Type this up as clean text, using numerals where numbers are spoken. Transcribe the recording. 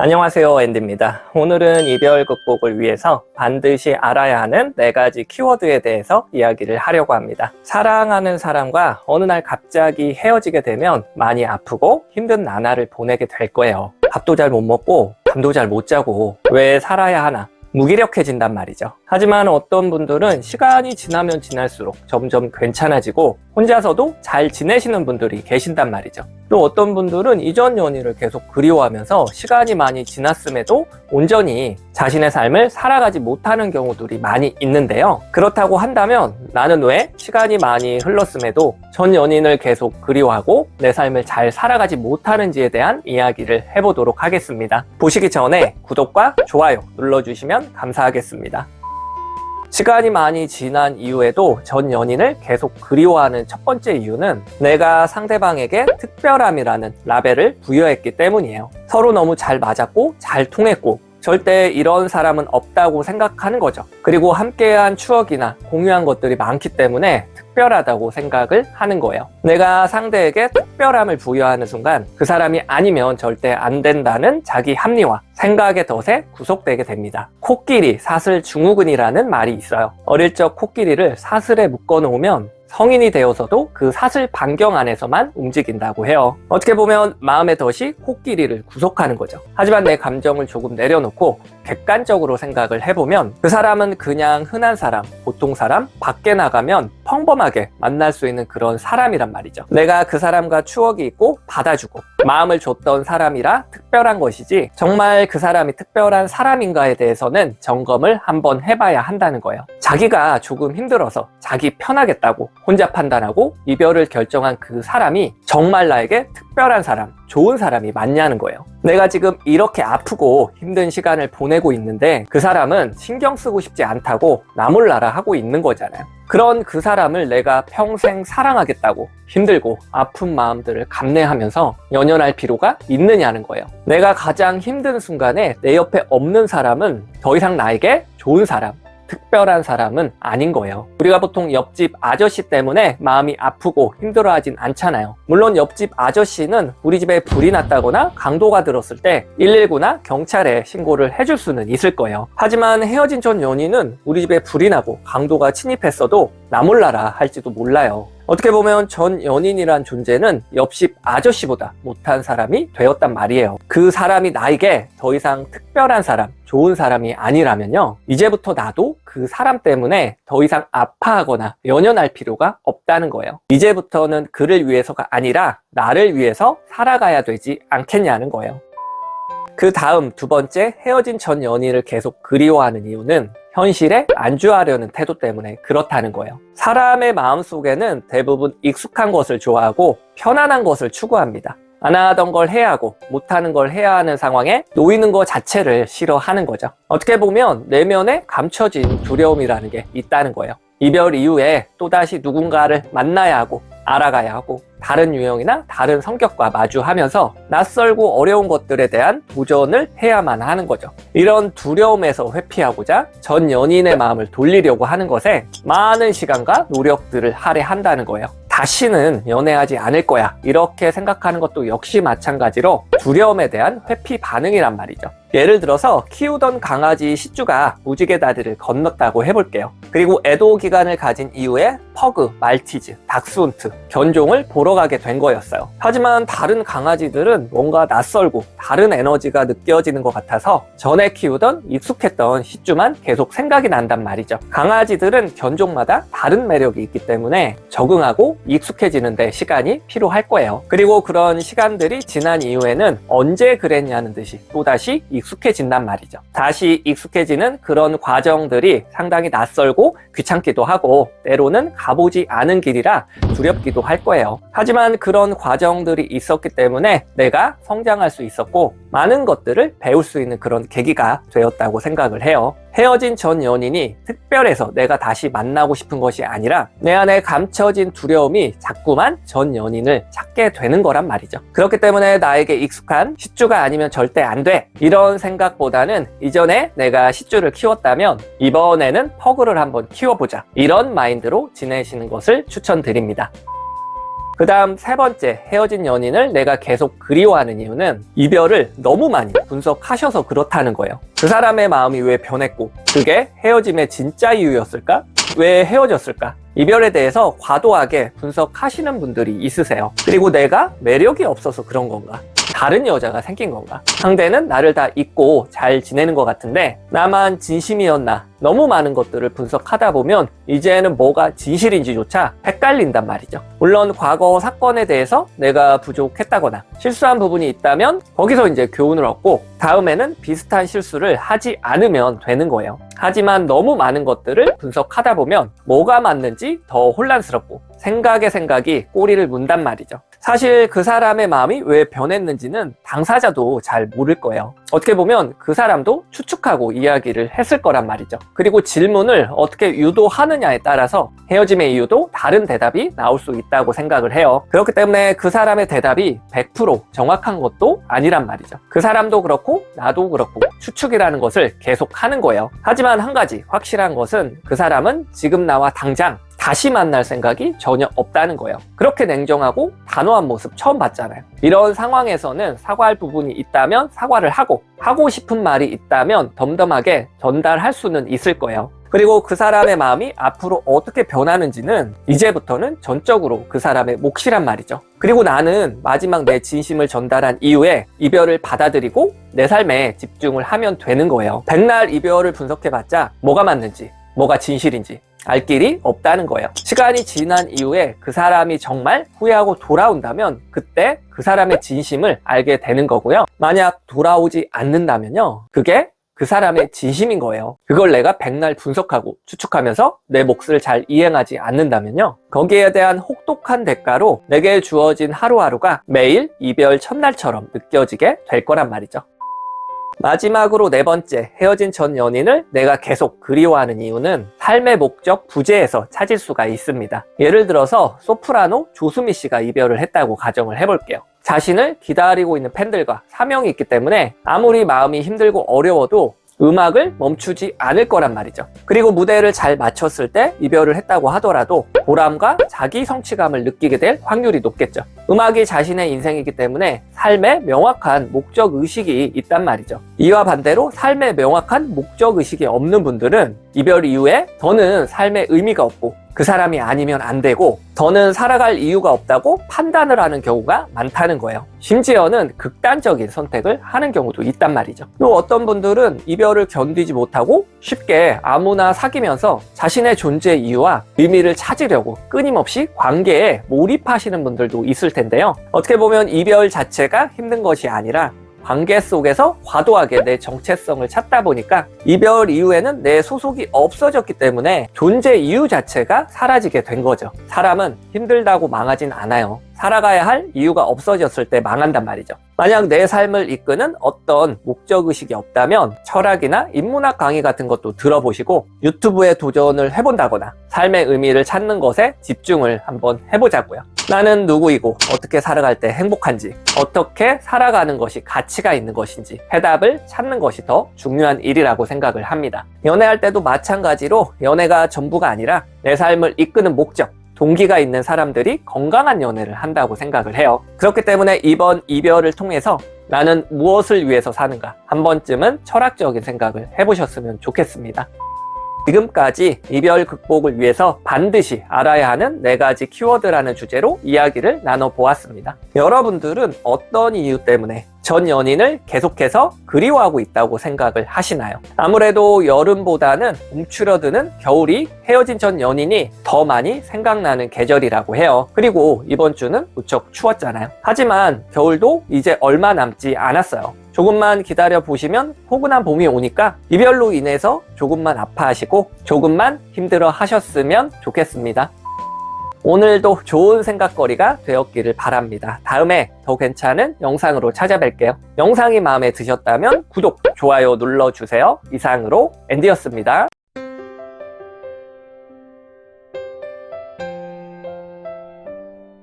안녕하세요, 앤디입니다. 오늘은 이별 극복을 위해서 반드시 알아야 하는 4가지 키워드에 대해서 이야기를 하려고 합니다. 사랑하는 사람과 어느 날 갑자기 헤어지게 되면 많이 아프고 힘든 나날을 보내게 될 거예요. 밥도 잘 못 먹고 잠도 잘 못 자고 왜 살아야 하나? 무기력해진단 말이죠. 하지만 어떤 분들은 시간이 지나면 지날수록 점점 괜찮아지고 혼자서도 잘 지내시는 분들이 계신단 말이죠. 또 어떤 분들은 이전 연인을 계속 그리워하면서 시간이 많이 지났음에도 온전히 자신의 삶을 살아가지 못하는 경우들이 많이 있는데요. 그렇다고 한다면 나는 왜 시간이 많이 흘렀음에도 전 연인을 계속 그리워하고 내 삶을 잘 살아가지 못하는지에 대한 이야기를 해보도록 하겠습니다. 보시기 전에 구독과 좋아요 눌러주시면 감사하겠습니다. 시간이 많이 지난 이후에도 전 연인을 계속 그리워하는 첫 번째 이유는 내가 상대방에게 특별함이라는 라벨을 부여했기 때문이에요. 서로 너무 잘 맞았고 잘 통했고 절대 이런 사람은 없다고 생각하는 거죠. 그리고 함께한 추억이나 공유한 것들이 많기 때문에 특별하다고 생각을 하는 거예요. 내가 상대에게 특별함을 부여하는 순간 그 사람이 아니면 절대 안 된다는 자기 합리화, 생각의 덫에 구속되게 됩니다. 코끼리, 사슬, 증후군이라는 말이 있어요. 어릴 적 코끼리를 사슬에 묶어 놓으면 성인이 되어서도 그 사슬 반경 안에서만 움직인다고 해요. 어떻게 보면 마음의 덫이 코끼리를 구속하는 거죠. 하지만 내 감정을 조금 내려놓고 객관적으로 생각을 해보면 그 사람은 그냥 흔한 사람, 보통 사람, 밖에 나가면 평범하게 만날 수 있는 그런 사람이란 말이죠. 내가 그 사람과 추억이 있고 받아주고 마음을 줬던 사람이라 특별한 것이지 정말 그 사람이 특별한 사람인가에 대해서는 점검을 한번 해봐야 한다는 거예요. 자기가 조금 힘들어서 자기 편하겠다고 혼자 판단하고 이별을 결정한 그 사람이 정말 나에게 특별한 사람, 좋은 사람이 맞냐는 거예요. 내가 지금 이렇게 아프고 힘든 시간을 보내고 있는데 그 사람은 신경 쓰고 싶지 않다고 나 몰라라 하고 있는 거잖아요. 그런 그 사람을 내가 평생 사랑하겠다고 힘들고 아픈 마음들을 감내하면서 연연할 필요가 있느냐는 거예요. 내가 가장 힘든 순간에 내 옆에 없는 사람은 더 이상 나에게 좋은 사람, 특별한 사람은 아닌 거예요. 우리가 보통 옆집 아저씨 때문에 마음이 아프고 힘들어하진 않잖아요. 물론 옆집 아저씨는 우리 집에 불이 났다거나 강도가 들었을 때 119나 경찰에 신고를 해줄 수는 있을 거예요. 하지만 헤어진 전 연인은 우리 집에 불이 나고 강도가 침입했어도 나 몰라라 할지도 몰라요. 어떻게 보면 전 연인이란 존재는 옆집 아저씨보다 못한 사람이 되었단 말이에요. 그 사람이 나에게 더 이상 특별한 사람, 좋은 사람이 아니라면요, 이제부터 나도 그 사람 때문에 더 이상 아파하거나 연연할 필요가 없다는 거예요. 이제부터는 그를 위해서가 아니라 나를 위해서 살아가야 되지 않겠냐는 거예요. 그 다음 두 번째, 헤어진 전 연인을 계속 그리워하는 이유는 현실에 안주하려는 태도 때문에 그렇다는 거예요. 사람의 마음속에는 대부분 익숙한 것을 좋아하고 편안한 것을 추구합니다. 안 하던 걸 해야 하고 못하는 걸 해야 하는 상황에 놓이는 것 자체를 싫어하는 거죠. 어떻게 보면 내면에 감춰진 두려움이라는 게 있다는 거예요. 이별 이후에 또다시 누군가를 만나야 하고 알아가야 하고 다른 유형이나 다른 성격과 마주하면서 낯설고 어려운 것들에 대한 도전을 해야만 하는 거죠. 이런 두려움에서 회피하고자 전 연인의 마음을 돌리려고 하는 것에 많은 시간과 노력들을 할애한다는 거예요. 다시는 연애하지 않을 거야 이렇게 생각하는 것도 역시 마찬가지로 두려움에 대한 회피 반응이란 말이죠. 예를 들어서 키우던 강아지 시쭈가 무지개 다리를 건넜다고 해볼게요. 그리고 애도 기간을 가진 이후에 퍼그, 말티즈, 닥스훈트, 견종을 보러 가게 된 거였어요. 하지만 다른 강아지들은 뭔가 낯설고 다른 에너지가 느껴지는 것 같아서 전에 키우던 익숙했던 시쭈만 계속 생각이 난단 말이죠. 강아지들은 견종마다 다른 매력이 있기 때문에 적응하고 익숙해지는데 시간이 필요할 거예요. 그리고 그런 시간들이 지난 이후에는 언제 그랬냐는 듯이 또다시 익숙해진단 말이죠. 다시 익숙해지는 그런 과정들이 상당히 낯설고 귀찮기도 하고 때로는 가보지 않은 길이라 두렵기도 할 거예요. 하지만 그런 과정들이 있었기 때문에 내가 성장할 수 있었고 많은 것들을 배울 수 있는 그런 계기가 되었다고 생각을 해요. 헤어진 전 연인이 특별해서 내가 다시 만나고 싶은 것이 아니라 내 안에 감춰진 두려움이 자꾸만 전 연인을 찾게 되는 거란 말이죠. 그렇기 때문에 나에게 익숙한 시쭈가 아니면 절대 안 돼 이런 생각보다는 이전에 내가 시쭈를 키웠다면 이번에는 퍼그를 한번 키워보자 이런 마인드로 지내시는 것을 추천드립니다. 그 다음 세 번째, 헤어진 연인을 내가 계속 그리워하는 이유는 이별을 너무 많이 분석하셔서 그렇다는 거예요. 그 사람의 마음이 왜 변했고, 그게 헤어짐의 진짜 이유였을까? 왜 헤어졌을까? 이별에 대해서 과도하게 분석하시는 분들이 있으세요. 그리고 내가 매력이 없어서 그런 건가? 다른 여자가 생긴 건가? 상대는 나를 다 잊고 잘 지내는 것 같은데 나만 진심이었나? 너무 많은 것들을 분석하다 보면 이제는 뭐가 진실인지조차 헷갈린단 말이죠. 물론 과거 사건에 대해서 내가 부족했다거나 실수한 부분이 있다면 거기서 이제 교훈을 얻고 다음에는 비슷한 실수를 하지 않으면 되는 거예요. 하지만 너무 많은 것들을 분석하다 보면 뭐가 맞는지 더 혼란스럽고 생각이 꼬리를 문단 말이죠. 사실 그 사람의 마음이 왜 변했는지는 당사자도 잘 모를 거예요. 어떻게 보면 그 사람도 추측하고 이야기를 했을 거란 말이죠. 그리고 질문을 어떻게 유도하느냐에 따라서 헤어짐의 이유도 다른 대답이 나올 수 있다고 생각을 해요. 그렇기 때문에 그 사람의 대답이 100% 정확한 것도 아니란 말이죠. 그 사람도 그렇고 나도 그렇고 추측이라는 것을 계속 하는 거예요. 하지만 한 가지 확실한 것은 그 사람은 지금 나와 당장 다시 만날 생각이 전혀 없다는 거예요. 그렇게 냉정하고 단호한 모습 처음 봤잖아요. 이런 상황에서는 사과할 부분이 있다면 사과를 하고 싶은 말이 있다면 덤덤하게 전달할 수는 있을 거예요. 그리고 그 사람의 마음이 앞으로 어떻게 변하는지는 이제부터는 전적으로 그 사람의 몫이란 말이죠. 그리고 나는 마지막 내 진심을 전달한 이후에 이별을 받아들이고 내 삶에 집중을 하면 되는 거예요. 백날 이별을 분석해봤자 뭐가 맞는지 뭐가 진실인지 알 길이 없다는 거예요. 시간이 지난 이후에 그 사람이 정말 후회하고 돌아온다면 그때 그 사람의 진심을 알게 되는 거고요. 만약 돌아오지 않는다면요, 그게 그 사람의 진심인 거예요. 그걸 내가 백날 분석하고 추측하면서 내 몫을 잘 이행하지 않는다면요, 거기에 대한 혹독한 대가로 내게 주어진 하루하루가 매일 이별 첫날처럼 느껴지게 될 거란 말이죠. 마지막으로 네 번째, 헤어진 전 연인을 내가 계속 그리워하는 이유는 삶의 목적 부재에서 찾을 수가 있습니다. 예를 들어서 소프라노 조수미 씨가 이별을 했다고 가정을 해볼게요. 자신을 기다리고 있는 팬들과 사명이 있기 때문에 아무리 마음이 힘들고 어려워도 음악을 멈추지 않을 거란 말이죠. 그리고 무대를 잘 마쳤을 때 이별을 했다고 하더라도 보람과 자기 성취감을 느끼게 될 확률이 높겠죠. 음악이 자신의 인생이기 때문에 삶에 명확한 목적의식이 있단 말이죠. 이와 반대로 삶에 명확한 목적의식이 없는 분들은 이별 이후에 더는 삶에 의미가 없고 그 사람이 아니면 안 되고 더는 살아갈 이유가 없다고 판단을 하는 경우가 많다는 거예요. 심지어는 극단적인 선택을 하는 경우도 있단 말이죠. 또 어떤 분들은 이별을 견디지 못하고 쉽게 아무나 사귀면서 자신의 존재 이유와 의미를 찾으려고 끊임없이 관계에 몰입하시는 분들도 있을 텐데요. 어떻게 보면 이별 자체가 힘든 것이 아니라 관계 속에서 과도하게 내 정체성을 찾다 보니까 이별 이후에는 내 소속이 없어졌기 때문에 존재 이유 자체가 사라지게 된 거죠. 사람은 힘들다고 망하진 않아요. 살아가야 할 이유가 없어졌을 때 망한단 말이죠. 만약 내 삶을 이끄는 어떤 목적의식이 없다면 철학이나 인문학 강의 같은 것도 들어보시고 유튜브에 도전을 해본다거나 삶의 의미를 찾는 것에 집중을 한번 해보자고요. 나는 누구이고 어떻게 살아갈 때 행복한지, 어떻게 살아가는 것이 가치가 있는 것인지 해답을 찾는 것이 더 중요한 일이라고 생각을 합니다. 연애할 때도 마찬가지로 연애가 전부가 아니라 내 삶을 이끄는 목적, 동기가 있는 사람들이 건강한 연애를 한다고 생각을 해요. 그렇기 때문에 이번 이별을 통해서 나는 무엇을 위해서 사는가 한 번쯤은 철학적인 생각을 해보셨으면 좋겠습니다. 지금까지 이별 극복을 위해서 반드시 알아야 하는 4가지 키워드라는 주제로 이야기를 나눠보았습니다. 여러분들은 어떤 이유 때문에 전 연인을 계속해서 그리워하고 있다고 생각을 하시나요? 아무래도 여름보다는 움츠러드는 겨울이 헤어진 전 연인이 더 많이 생각나는 계절이라고 해요. 그리고 이번 주는 무척 추웠잖아요. 하지만 겨울도 이제 얼마 남지 않았어요. 조금만 기다려 보시면 포근한 봄이 오니까 이별로 인해서 조금만 아파하시고 조금만 힘들어 하셨으면 좋겠습니다. 오늘도 좋은 생각거리가 되었기를 바랍니다. 다음에 더 괜찮은 영상으로 찾아뵐게요. 영상이 마음에 드셨다면 구독, 좋아요 눌러주세요. 이상으로 앤디였습니다.